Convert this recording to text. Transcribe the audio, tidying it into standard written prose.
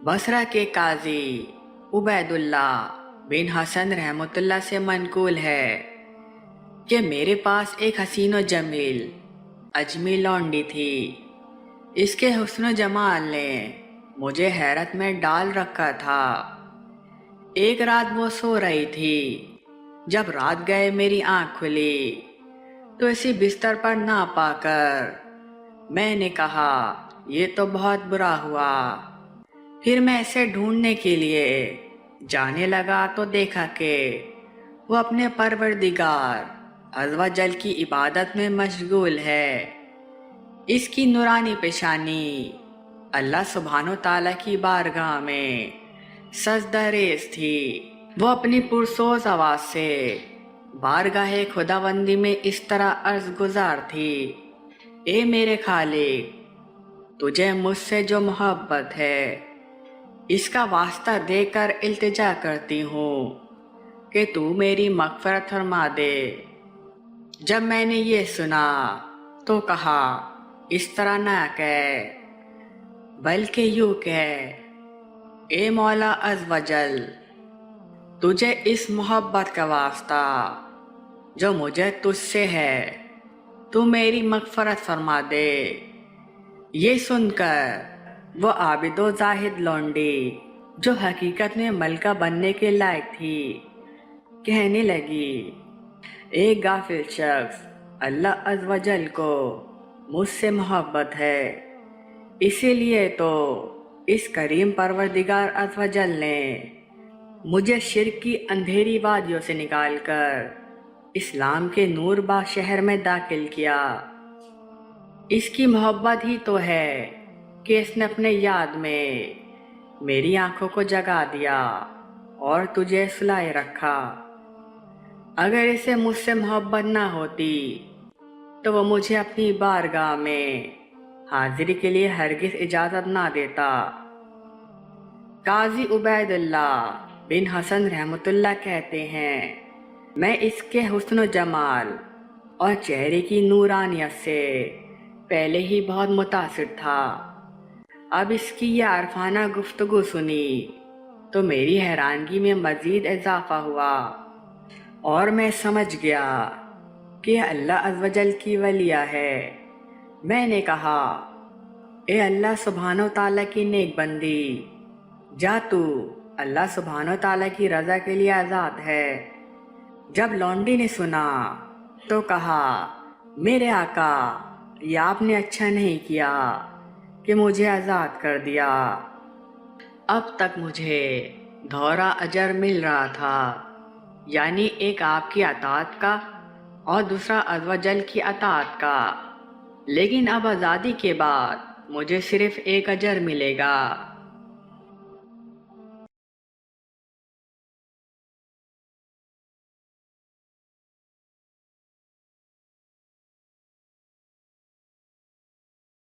बसरा के काजी उबैदुल्ला बिन हसन रहमतुल्लाह से मनकूल है कि मेरे पास एक हसीनो जमील अजमी लौंडी थी। इसके हुस्न जमाल ने मुझे हैरत में डाल रखा था। एक रात वो सो रही थी। जब रात गए मेरी आंख खुली तो इसी बिस्तर पर ना पाकर मैंने कहा, ये तो बहुत बुरा हुआ। फिर मैं इसे ढूंढने के लिए जाने लगा तो देखा कि वो अपने परवरदिगार अज़्ज़ व जल की इबादत में मशगूल है। इसकी नूरानी पेशानी अल्लाह सुब्हानो ताला की बारगाह में सजदा रेज़ थी। वो अपनी पुरसोज आवाज़ से बारगाह खुदाबंदी में इस तरह अर्ज़ गुजार थी, ए मेरे खालिक, तुझे मुझसे जो मोहब्बत है इसका वास्ता देकर इल्तिजा करती हूँ कि तू मेरी मग़फ़िरत फरमा दे। जब मैंने ये सुना तो कहा, इस तरह ना कह, बल्कि यूँ कह, ए मौला अज़्ज़ व जल, तुझे इस मोहब्बत का वास्ता जो मुझे तुझसे है तू मेरी मग़फ़िरत फरमा दे। ये सुनकर वो आबिदो जाहिद लौंडी जो हकीकत में मलका बनने के लायक थी कहने लगी, एक गाफिल शख्स अल्लाह अज़्ज़ व जल को मुझसे मोहब्बत है, इसीलिए तो इस करीम परवरदिगार अज़्ज़ व जल ने मुझे शिर्क की अंधेरी वादियों से निकालकर इस्लाम के नूरबा शहर में दाखिल किया। इसकी मोहब्बत ही तो है कि इसने अपने याद में मेरी आंखों को जगा दिया और तुझे सुलाए रखा। अगर इसे मुझसे मोहब्बत ना होती तो वो मुझे अपनी बारगाह में हाजिरी के लिए हरगिज़ इजाज़त ना देता। काजी उबैदुल्ला बिन हसन रहमतुल्लाह कहते हैं, मैं इसके हुस्न जमाल और चेहरे की नूरानियत से पहले ही बहुत मुतासिर था। अब इसकी यह आरफाना गुफ्तगू सुनी तो मेरी हैरानगी में मज़ीद इजाफा हुआ और मैं समझ गया कि अल्लाह अज़्ज़ व जल की वलिया है। मैंने कहा, ए अल्लाह सुब्हानो ताला की नेक बंदी, जा तू अल्लाह सुब्हानो ताला की रज़ा के लिए आज़ाद है। जब लौंडी ने सुना तो कहा, मेरे आका, ये आपने अच्छा नहीं किया कि मुझे आज़ाद कर दिया। अब तक मुझे दोहरा अजर मिल रहा था, यानी एक आपकी अताअत का और दूसरा अज़्ज़ व जल की अताअत का, लेकिन अब आज़ादी के बाद मुझे सिर्फ़ एक अजर मिलेगा।